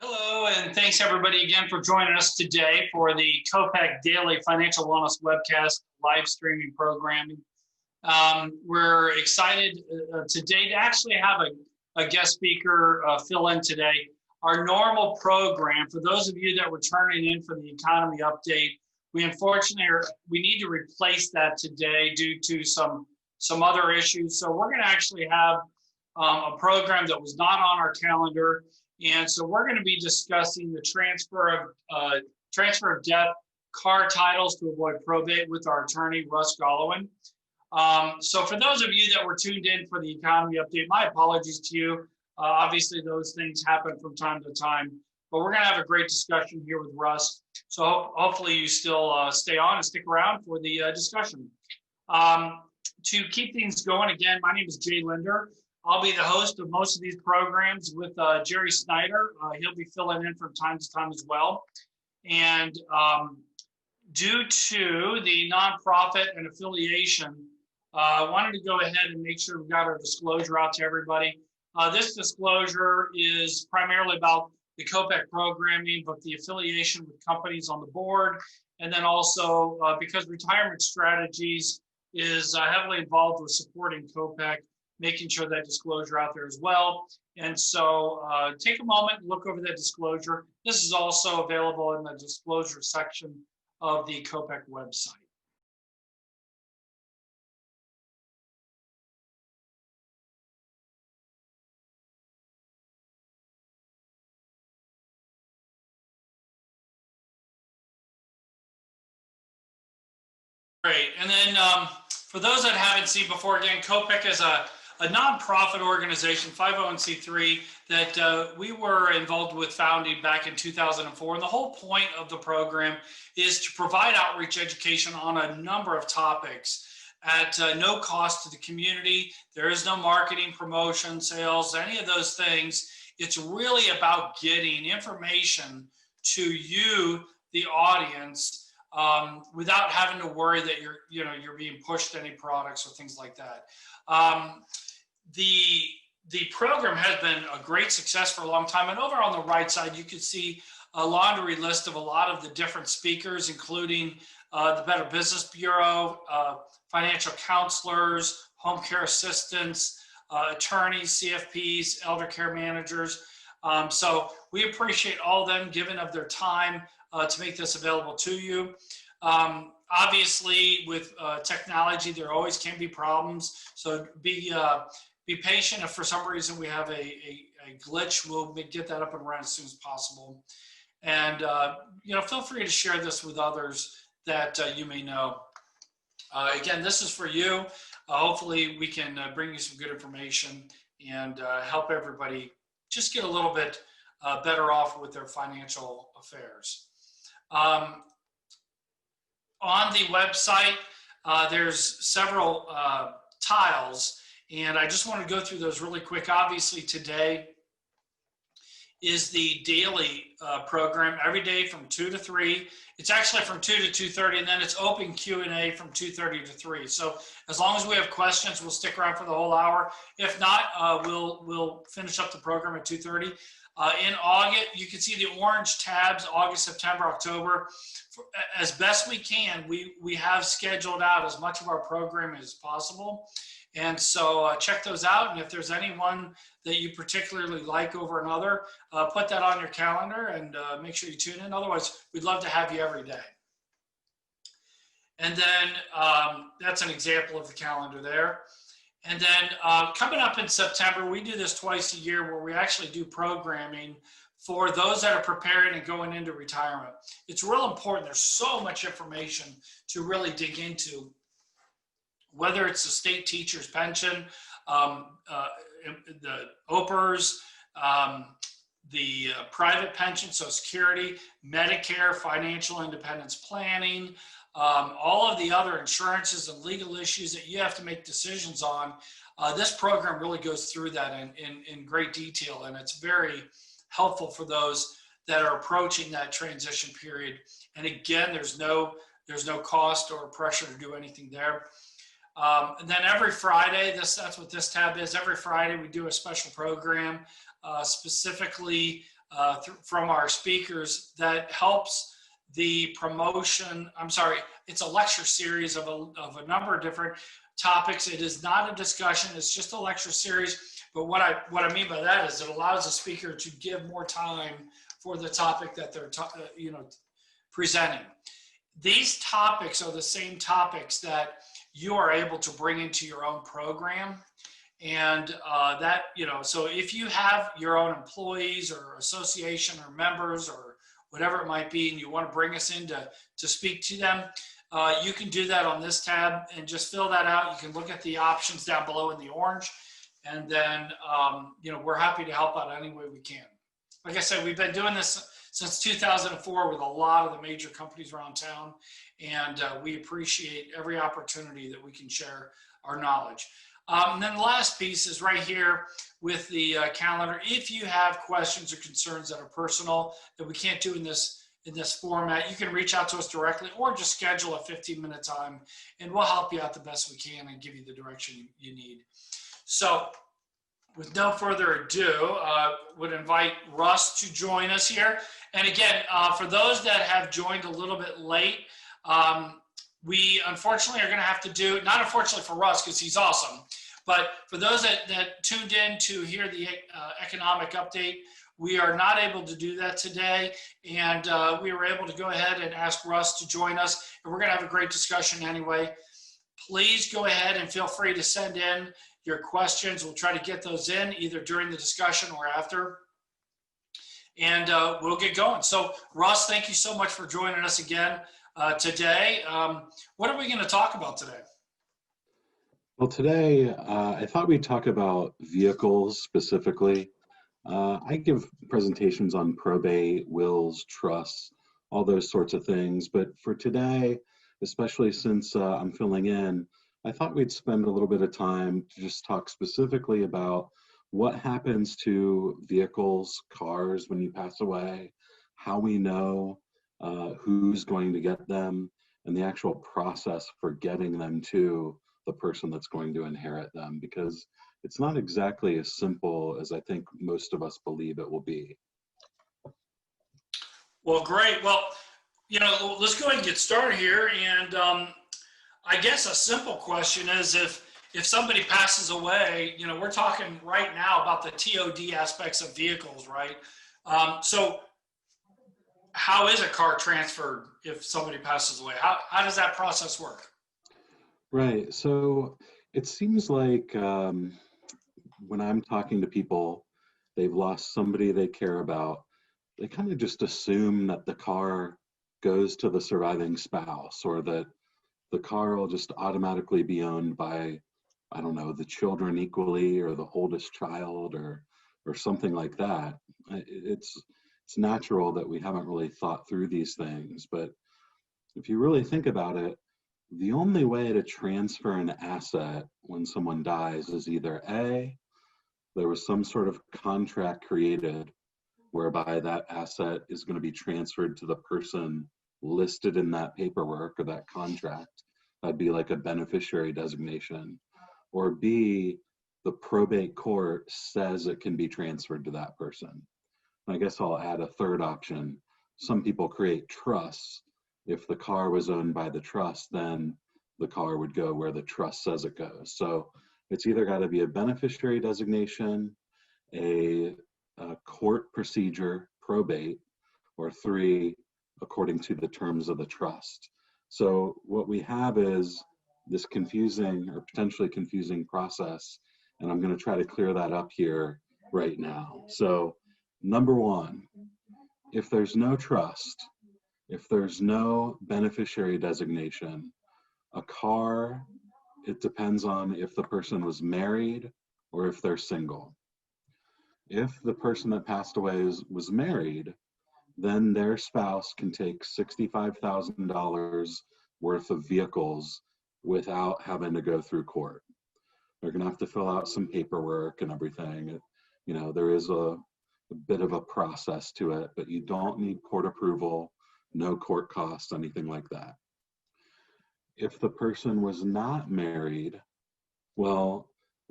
Hello, and thanks everybody again for joining us today for the COPEC Daily Financial Wellness Webcast live streaming programming. We're excited today to actually have a guest speaker fill in today. Our normal program, for those of you that were turning in for the economy update, we need to replace that today due to some other issues. So we're going to actually have a program that was not on our calendar. And so we're going to be discussing the transfer of death car titles to avoid probate with our attorney, Russ Golowin. So for those of you that were tuned in for the economy update, my apologies to you. Obviously, those things happen from time to time, but we're going to have a great discussion here with Russ. So hopefully you still stay on and stick around for the discussion. To keep things going, again, my name is Jay Linder. I'll be the host of most of these programs with Jerry Snyder. He'll be filling in from time to time as well. And due to the nonprofit and affiliation, I wanted to go ahead and make sure we got our disclosure out to everybody. This disclosure is primarily about the COPEC programming, but the affiliation with companies on the board. And then also because Retirement Strategies is heavily involved with supporting COPEC, making sure that disclosure out there as well. And so take a moment and look over that disclosure. This is also available in the disclosure section of the COPEC website. Great. And then for those that haven't seen before, again, COPEC is a nonprofit organization, 501c3, that we were involved with founding back in 2004. And the whole point of the program is to provide outreach education on a number of topics at no cost to the community. There is no marketing, promotion, sales, any of those things. It's really about getting information to you, the audience, without having to worry that you're being pushed any products or things like that. The program has been a great success for a long time. And over on the right side, you can see a laundry list of a lot of the different speakers, including the Better Business Bureau, financial counselors, home care assistants, attorneys, CFPs, elder care managers. So we appreciate all of them giving of their time to make this available to you. Obviously, with technology, there always can be problems. So be patient. If for some reason we have a glitch, we'll get that up and running as soon as possible. And feel free to share this with others that you may know. Again, this is for you. Hopefully, we can bring you some good information and help everybody just get a little bit better off with their financial affairs. On the website, there's several tiles, and I just want to go through those really quick. Obviously, today is the daily program, every day from 2 to 3. It's actually from 2 to 2:30, and then it's open Q&A from 2:30 to 3. So as long as we have questions, we'll stick around for the whole hour. If not, we'll finish up the program at 2:30. In August, you can see the orange tabs, August, September, October. As best we can, we have scheduled out as much of our program as possible. And so check those out. And if there's anyone that you particularly like over another, put that on your calendar and make sure you tune in. Otherwise, we'd love to have you every day. And then that's an example of the calendar there. And then coming up in September, we do this twice a year where we actually do programming for those that are preparing and going into retirement. It's real important. There's so much information to really dig into, whether it's the state teacher's pension, the OPERS, the private pension, Social Security, Medicare, financial independence planning, all of the other insurances and legal issues that you have to make decisions on. This program really goes through that in great detail, and it's very helpful for those that are approaching that transition period. And again, there's no cost or pressure to do anything there. And then every Friday, that's what this tab is. Every Friday we do a special program specifically from our speakers that helps the promotion. I'm sorry, it's a lecture series of a number of different topics. It is not a discussion, it's just a lecture series. But what I mean by that is it allows the speaker to give more time for the topic that they're presenting. These topics are the same topics that you are able to bring into your own program. And so if you have your own employees or association or members or whatever it might be, and you want to bring us in to speak to them, you can do that on this tab and just fill that out. You can look at the options down below in the orange, and then we're happy to help out any way we can. Like I said, we've been doing this since 2004 with a lot of the major companies around town, and we appreciate every opportunity that we can share our knowledge. And then the last piece is right here with the calendar. If you have questions or concerns that are personal that we can't do in this format, you can reach out to us directly or just schedule a 15-minute time, and we'll help you out the best we can and give you the direction you need. So with no further ado, would invite Russ to join us here. And again, for those that have joined a little bit late, we unfortunately are going to have to do, not unfortunately for Russ because he's awesome, but for those that tuned in to hear the economic update, we are not able to do that today. And we were able to go ahead and ask Russ to join us. And we're going to have a great discussion anyway. Please go ahead and feel free to send in your questions. We'll try to get those in either during the discussion or after. And we'll get going. So Russ, thank you so much for joining us again today. What are we going to talk about today? Well, today I thought we'd talk about vehicles specifically. I give presentations on probate, wills, trusts, all those sorts of things. But for today, especially since I'm filling in, I thought we'd spend a little bit of time to just talk specifically about what happens to vehicles, cars when you pass away, how we know who's going to get them, and the actual process for getting them to the person that's going to inherit them, because it's not exactly as simple as I think most of us believe it will be. Well, great. Well, let's go ahead and get started here. And I guess a simple question is if somebody passes away, we're talking right now about the TOD aspects of vehicles, right? So how is a car transferred if somebody passes away? How does that process work? Right. So it seems like when I'm talking to people, they've lost somebody they care about, they kind of just assume that the car goes to the surviving spouse, or that the car will just automatically be owned by, I don't know, the children equally, or the oldest child, or something like that. It's natural that we haven't really thought through these things, but if you really think about it, the only way to transfer an asset when someone dies is either A, there was some sort of contract created whereby that asset is going to be transferred to the person listed in that paperwork or that contract. That'd be like a beneficiary designation. Or B, the probate court says it can be transferred to that person. I guess I'll add a third option. Some people create trusts. If the car was owned by the trust, then the car would go where the trust says it goes. So it's either got to be a beneficiary designation, a court procedure, probate, or 3, according to the terms of the trust. So what we have is this confusing or potentially confusing process, and I'm going to try to clear that up here right now. So number one, if there's no trust, if there's no beneficiary designation, a car, it depends on if the person was married or if they're single. If the person that passed away was married, then their spouse can take $65,000 worth of vehicles without having to go through court. They're going to have to fill out some paperwork and everything. There is a bit of a process to it, but you don't need court approval, no court costs, anything like that. If the person was not married, well,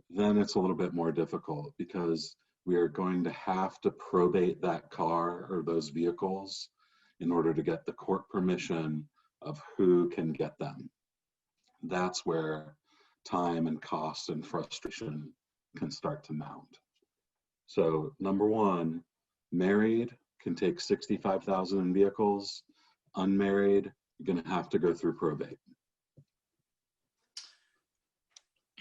then it's a little bit more difficult, because we are going to have to probate that car or those vehicles in order to get the court permission of who can get them. That's where time and cost and frustration can start to mount. So number one, married can take $65,000 in vehicles. Unmarried, you're going to have to go through probate.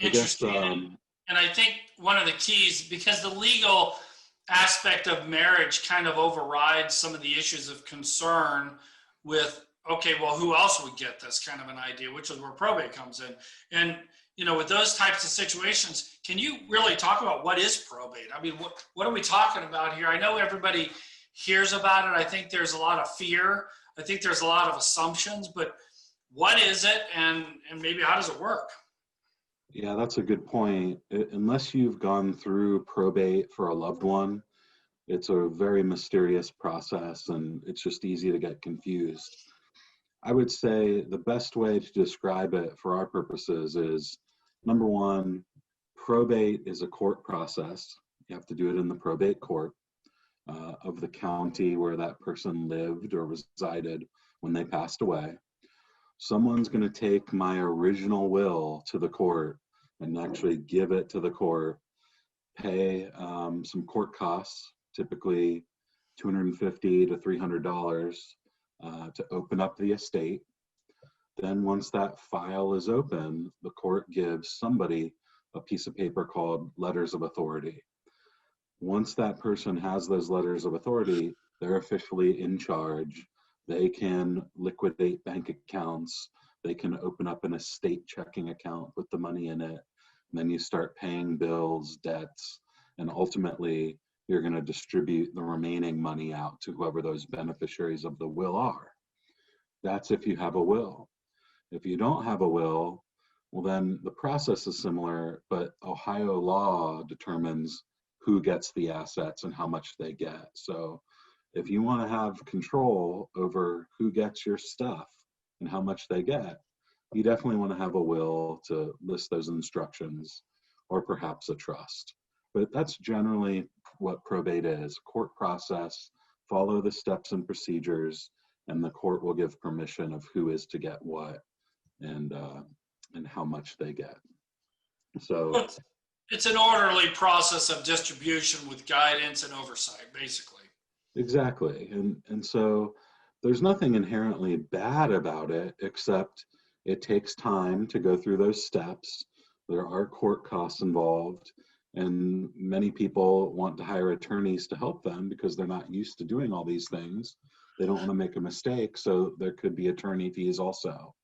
Interesting. And I think one of the keys, because the legal aspect of marriage kind of overrides some of the issues of concern with, okay, well, who else would get this kind of an idea, which is where probate comes in. And, you know, with those types of situations, can you really talk about what is probate? I mean, what are we talking about here? I know everybody hears about it. I think there's a lot of fear. I think there's a lot of assumptions, but what is it, and maybe how does it work? Yeah, that's a good point. Unless you've gone through probate for a loved one, it's a very mysterious process and it's just easy to get confused. I would say the best way to describe it for our purposes is, number one, probate is a court process. You have to do it in the probate court of the county where that person lived or resided when they passed away. Someone's going to take my original will to the court and actually give it to the court, pay some court costs, typically $250 to $300 to open up the estate. Then once that file is open, the court gives somebody a piece of paper called letters of authority. Once that person has those letters of authority, they're officially in charge. They can liquidate bank accounts. They can open up an estate checking account, put the money in it. And then you start paying bills, debts, and ultimately you're going to distribute the remaining money out to whoever those beneficiaries of the will are. That's if you have a will. If you don't have a will, well, then the process is similar, but Ohio law determines who gets the assets and how much they get. So if you want to have control over who gets your stuff and how much they get, you definitely want to have a will to list those instructions, or perhaps a trust. But that's generally what probate is: court process, follow the steps and procedures, and the court will give permission of who is to get what and how much they get. So it's an orderly process of distribution with guidance and oversight, basically. Exactly. And so there's nothing inherently bad about it, except it takes time to go through those steps. There are court costs involved, and many people want to hire attorneys to help them because they're not used to doing all these things. They don't want to make a mistake, so there could be attorney fees also.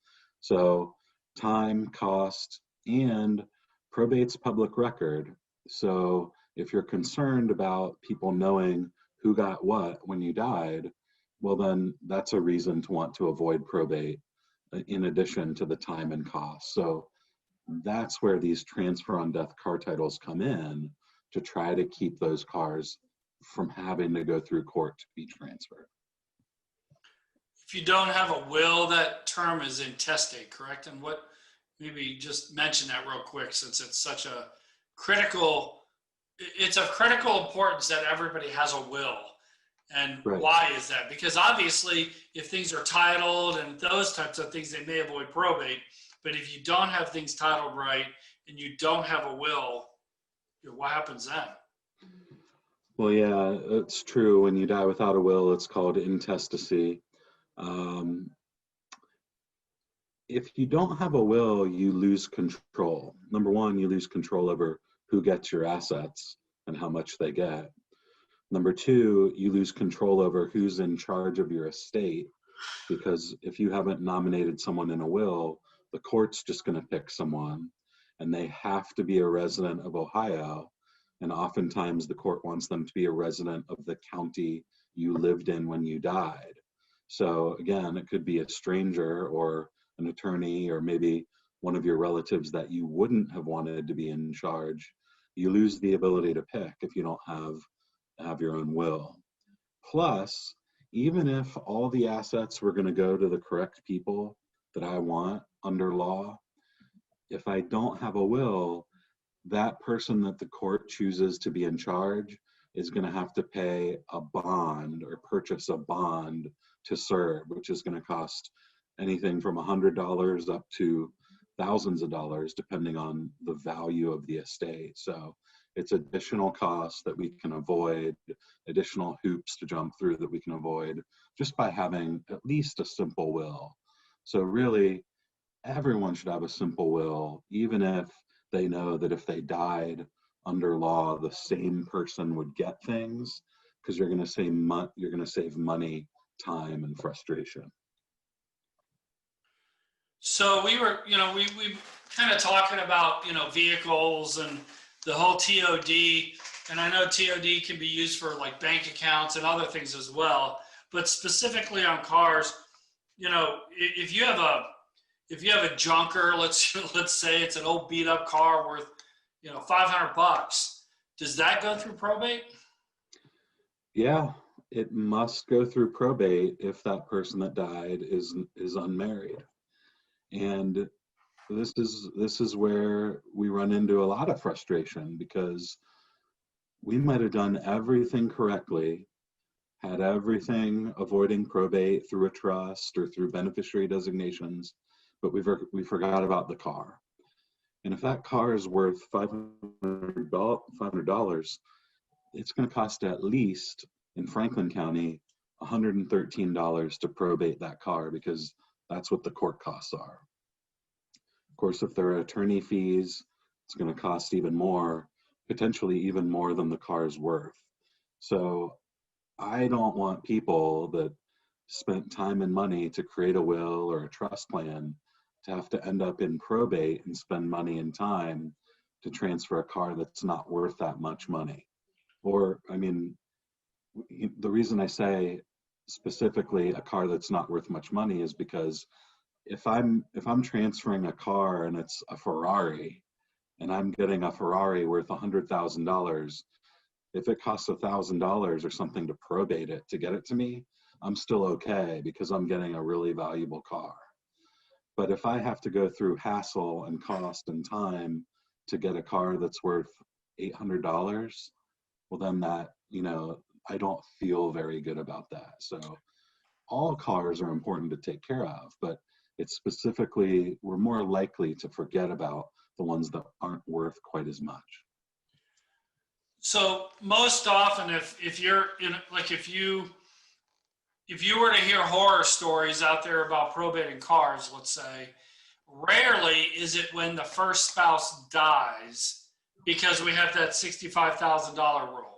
So time, cost, and probate's public record. So if you're concerned about people knowing who got what when you died, well, then that's a reason to want to avoid probate, in addition to the time and cost. So that's where these transfer on death car titles come in, to try to keep those cars from having to go through court to be transferred. If you don't have a will, that term is intestate, correct? And what, maybe just mention that real quick, since it's such a critical, it's of critical importance that everybody has a will. And right. Why is that? Because obviously, if things are titled and those types of things, they may avoid probate. But if you don't have things titled right and you don't have a will, what happens then? Well, yeah, it's true. When you die without a will, it's called intestacy. If you don't have a will, you lose control. Number one, you lose control over who gets your assets and how much they get. Number two, you lose control over who's in charge of your estate, because if you haven't nominated someone in a will, the court's just going to pick someone, and they have to be a resident of Ohio. And oftentimes the court wants them to be a resident of the county you lived in when you died. So again, it could be a stranger or an attorney, or maybe one of your relatives that you wouldn't have wanted to be in charge. You lose the ability to pick if you don't have your own will. Plus, even if all the assets were going to go to the correct people that I want under law, if I don't have a will, that person that the court chooses to be in charge is going to have to pay a bond or purchase a bond to serve, which is going to cost anything from $100 up to thousands of dollars, depending on the value of the estate. So it's additional costs that we can avoid, additional hoops to jump through that we can avoid just by having at least a simple will. So really, everyone should have a simple will, even if they know that if they died under law, the same person would get things, because you're going to save money, time, and frustration. So we were, we kind of talking about, vehicles and the whole TOD, and I know TOD can be used for like bank accounts and other things as well, but specifically on cars, if you have a junker, let's say it's an old beat up car worth, $500, does that go through probate? Yeah, it must go through probate if that person that died is unmarried. And this is where we run into a lot of frustration, because we might have done everything correctly, had everything avoiding probate through a trust or through beneficiary designations, but we forgot about the car. And if that car is worth $500, it's going to cost at least in Franklin County $113 to probate that car, because that's what the court costs are. Of course, if there are attorney fees, it's going to cost even more, potentially even more than the car's worth. So I don't want people that spent time and money to create a will or a trust plan to have to end up in probate and spend money and time to transfer a car that's not worth that much money. Or, the reason I say specifically a car that's not worth much money is because if I'm transferring a car and it's a Ferrari, and I'm getting a Ferrari worth $100,000, if it costs $1,000 or something to probate it to get it to me, I'm still okay, because I'm getting a really valuable car. But if I have to go through hassle and cost and time to get a car that's worth $800, well then that, I don't feel very good about that. So all cars are important to take care of, but it's specifically, we're more likely to forget about the ones that aren't worth quite as much. So most often, if you were to hear horror stories out there about probating cars, let's say, rarely is it when the first spouse dies, because we have that $65,000 rule.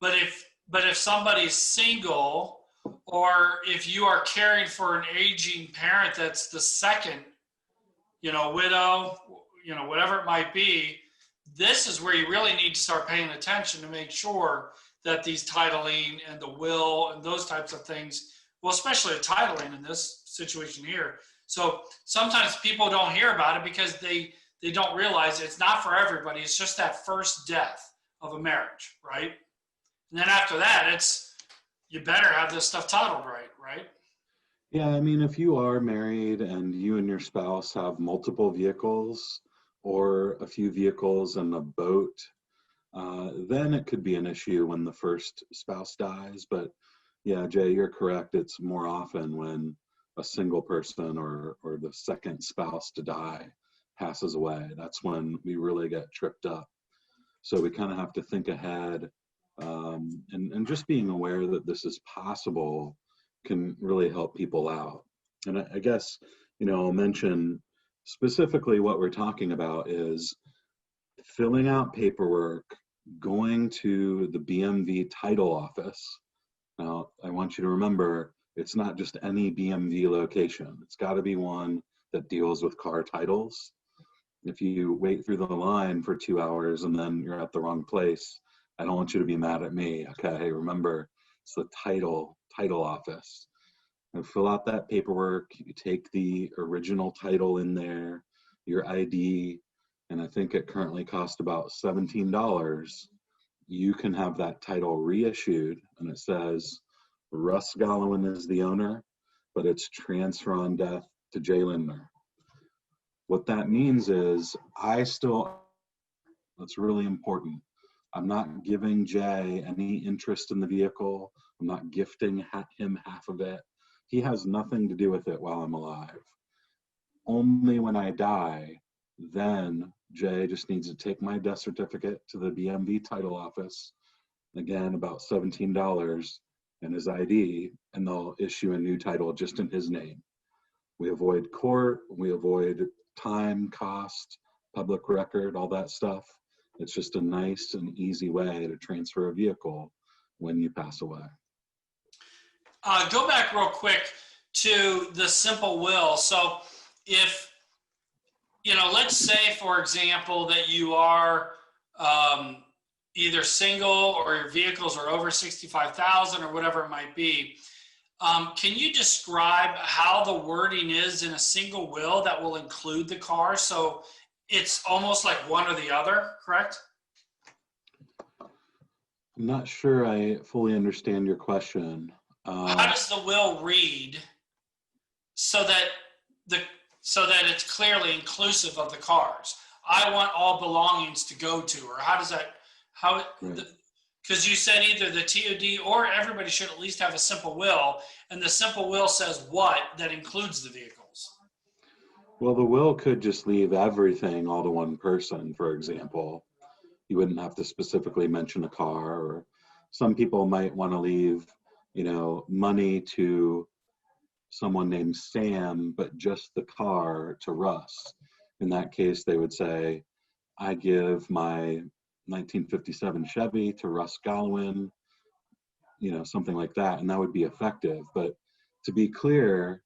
But if somebody's single, or if you are caring for an aging parent that's the second, widow, whatever it might be, this is where you really need to start paying attention to make sure that these titling and the will and those types of things, well, especially the titling in this situation here. So sometimes people don't hear about it because they don't realize it's not for everybody. It's just that first death of a marriage, right? And then after that, you better have this stuff titled right? Yeah, if you are married and you and your spouse have multiple vehicles or a few vehicles and a boat, then it could be an issue when the first spouse dies. But yeah, Jay, you're correct. It's more often when a single person or the second spouse to die passes away. That's when we really get tripped up. So we kind of have to think ahead, and just being aware that this is possible can really help people out. And I guess, I'll mention specifically what we're talking about is filling out paperwork, going to the BMV title office. Now, I want you to remember, it's not just any BMV location. It's got to be one that deals with car titles. If you wait through the line for 2 hours and then you're at the wrong place, I don't want you to be mad at me. Okay, remember, it's the title office. And fill out that paperwork. You take the original title in there, your ID, and I think it currently costs about $17. You can have that title reissued, and it says Russ Golowin is the owner, but it's transfer on death to Jay Lindner. What that means is that's really important. I'm not giving Jay any interest in the vehicle. I'm not gifting him half of it. He has nothing to do with it while I'm alive. Only when I die, then Jay just needs to take my death certificate to the BMV title office, again, about $17, and his ID, and they'll issue a new title just in his name. We avoid court, we avoid time, cost, public record, all that stuff. It's just a nice and easy way to transfer a vehicle when you pass away. Go back real quick to the simple will. So if, let's say, for example, that you are either single or your vehicles are over 65,000 or whatever it might be. Can you describe how the wording is in a single will that will include the car? So it's almost like one or the other, correct? I'm not sure I fully understand your question. How does the will read so that it's clearly inclusive of the cars? I want all belongings to go to, or how does that, because you said either the TOD or everybody should at least have a simple will, and the simple will says what that includes the vehicles? Well, the will could just leave everything all to one person, for example. You wouldn't have to specifically mention a car, or some people might want to leave, money to someone named Sam, but just the car to Russ. In that case, they would say, I give my 1957 Chevy to Russ Golowin, something like that, and that would be effective. But to be clear,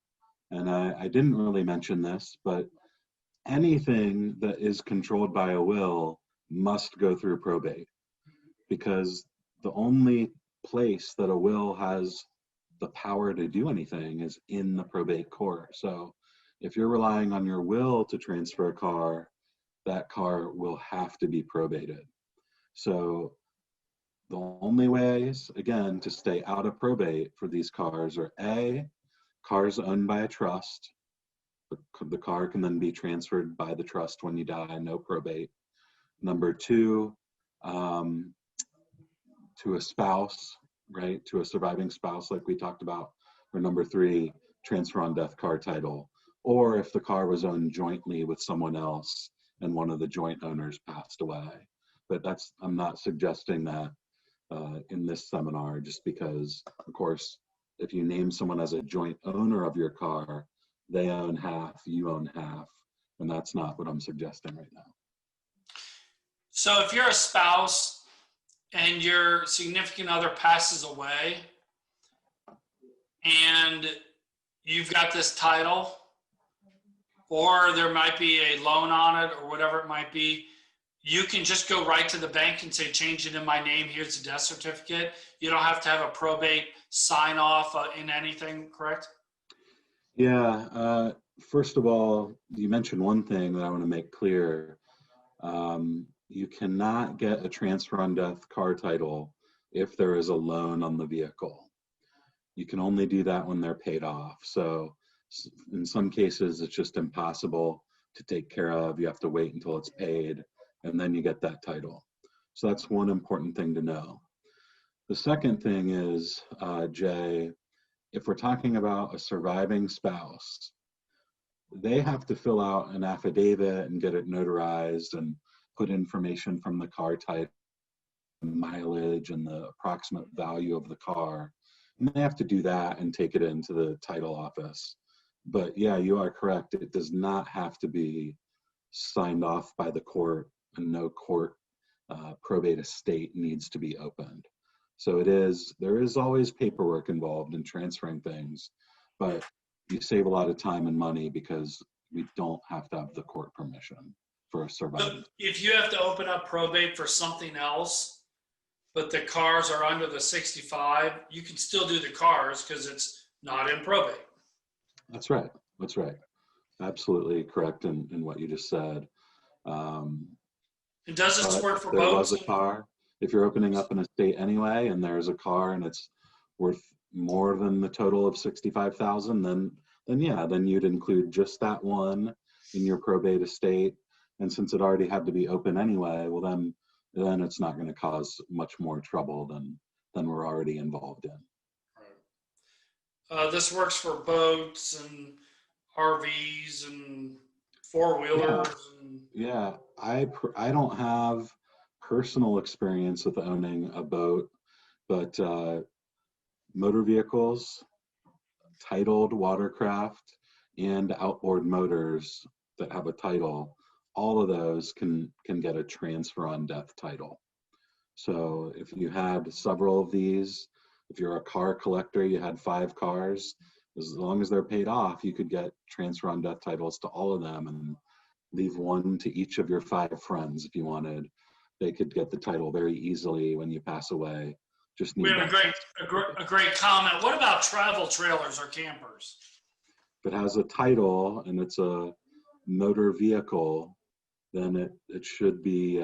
and I didn't really mention this, but anything that is controlled by a will must go through probate, because the only place that a will has the power to do anything is in the probate court. So if you're relying on your will to transfer a car, that car will have to be probated. So the only ways, again, to stay out of probate for these cars are A, cars owned by a trust. The car can then be transferred by the trust when you die, no probate. Number two, to a spouse, right? To a surviving spouse, like we talked about. Or number three, transfer on death car title. Or if the car was owned jointly with someone else and one of the joint owners passed away. But I'm not suggesting that in this seminar, just because, of course, if you name someone as a joint owner of your car, they own half, you own half, and that's not what I'm suggesting right now. So if you're a spouse and your significant other passes away and you've got this title, or there might be a loan on it or whatever it might be, you can just go right to the bank and say, change it in my name, here's the death certificate. You don't have to have a probate sign off in anything, correct? Yeah, first of all, you mentioned one thing that I want to make clear. You cannot get a transfer on death car title if there is a loan on the vehicle. You can only do that when they're paid off. So in some cases, it's just impossible to take care of. You have to wait until it's paid, and then you get that title. So that's one important thing to know. The second thing is, Jay, if we're talking about a surviving spouse, they have to fill out an affidavit and get it notarized and put information from the car type, mileage, and the approximate value of the car. And they have to do that and take it into the title office. But yeah, you are correct. It does not have to be signed off by the court, and no court probate estate needs to be opened. So there is always paperwork involved in transferring things, but you save a lot of time and money because we don't have to have the court permission for a survivor. So if you have to open up probate for something else, but the cars are under the 65, you can still do the cars because it's not in probate. That's right. That's right. Absolutely correct in what you just said. And does this work for there boats? Was a car. If you're opening up an estate anyway, and there's a car and it's worth more than the total of 65,000, then you'd include just that one in your probate estate. And since it already had to be open anyway, well then then it's not going to cause much more trouble than we're already involved in. Right. This works for boats and RVs and four-wheelers. Yeah, I don't have personal experience with owning a boat, but motor vehicles, titled watercraft, and outboard motors that have a title, all of those can get a transfer on death title. So if you had several of these, if you're a car collector, you had 5 cars, as long as they're paid off, you could get transfer on death titles to all of them and leave one to each of your 5 friends if you wanted. They could get the title very easily when you pass away. Just need we have a great comment. What about travel trailers or campers? If it has a title and it's a motor vehicle, then it should be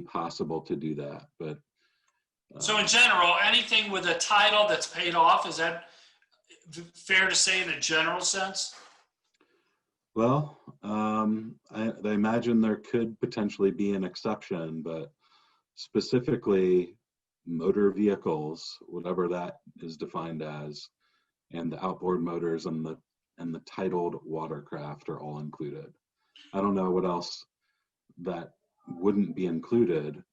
possible to do that. But so in general, anything with a title that's paid off, is that fair to say in a general sense? Well, I imagine there could potentially be an exception, but specifically motor vehicles, whatever that is defined as, and the outboard motors and the titled watercraft are all included. I don't know what else that wouldn't be included.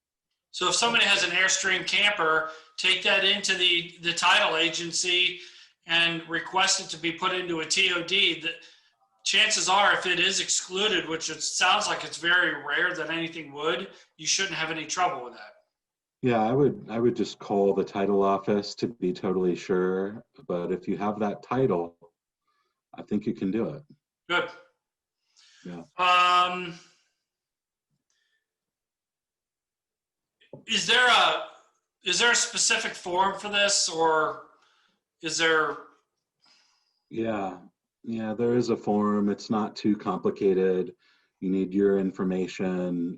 So if somebody has an Airstream camper, take that into the title agency and request it to be put into a TOD. The chances are, if it is excluded, which it sounds like it's very rare that anything would, you shouldn't have any trouble with that. Yeah, I would just call the title office to be totally sure. But if you have that title, I think you can do it. Good. Yeah. Is there a specific form for this, or is there? Yeah, there is a form. It's not too complicated. You need your information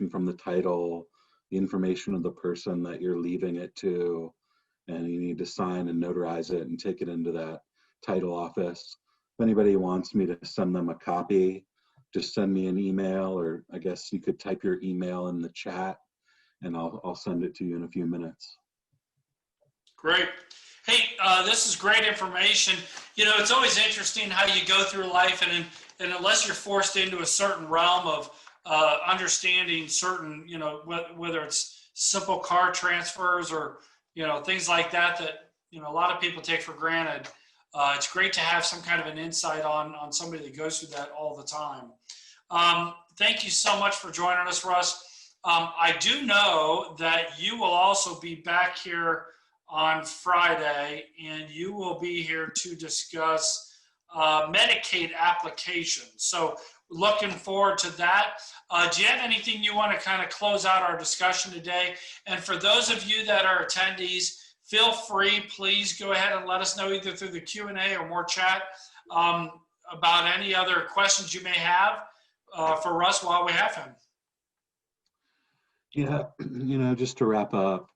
from the title, the information of the person that you're leaving it to, and you need to sign and notarize it and take it into that title office. If anybody wants me to send them a copy, just send me an email, or I guess you could type your email in the chat and I'll send it to you in a few minutes. Great. Hey, this is great information. You know, it's always interesting how you go through life, and unless you're forced into a certain realm of understanding certain, you know, whether it's simple car transfers or, you know, things like that, you know, a lot of people take for granted. It's great to have some kind of an insight on somebody that goes through that all the time. Thank you so much for joining us, Russ. I do know that you will also be back here on Friday, and you will be here to discuss Medicaid applications. So looking forward to that. Do you have anything you want to kind of close out our discussion today? And for those of you that are attendees, feel free, please go ahead and let us know either through the Q&A or more chat about any other questions you may have for Russ while we have him. Yeah, you know, just to wrap up,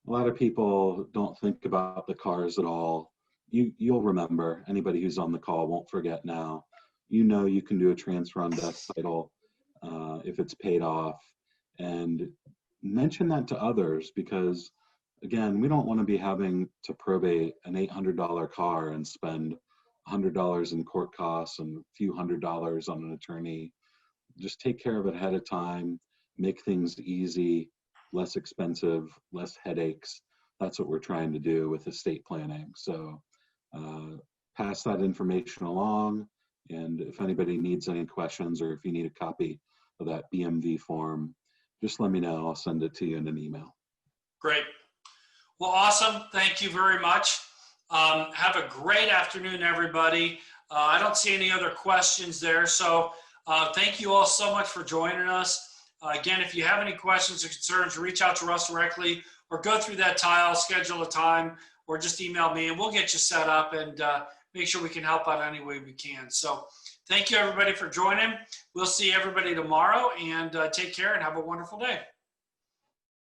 a lot of people don't think about the cars at all. You'll remember, anybody who's on the call won't forget now. You know you can do a transfer on death title if it's paid off, and mention that to others, because again, we don't want to be having to probate an $800 car and spend $100 in court costs and a few $100s on an attorney. Just take care of it ahead of time. Make things easy, less expensive, less headaches. That's what we're trying to do with estate planning. So pass that information along. And if anybody needs any questions, or if you need a copy of that BMV form, just let me know. I'll send it to you in an email. Great. Well, awesome. Thank you very much. Have a great afternoon, everybody. I don't see any other questions there. So thank you all so much for joining us. Again, if you have any questions or concerns, reach out to Russ directly, or go through that tile, schedule a time, or just email me, and we'll get you set up and make sure we can help out any way we can. So thank you, everybody, for joining. We'll see everybody tomorrow, and take care and have a wonderful day.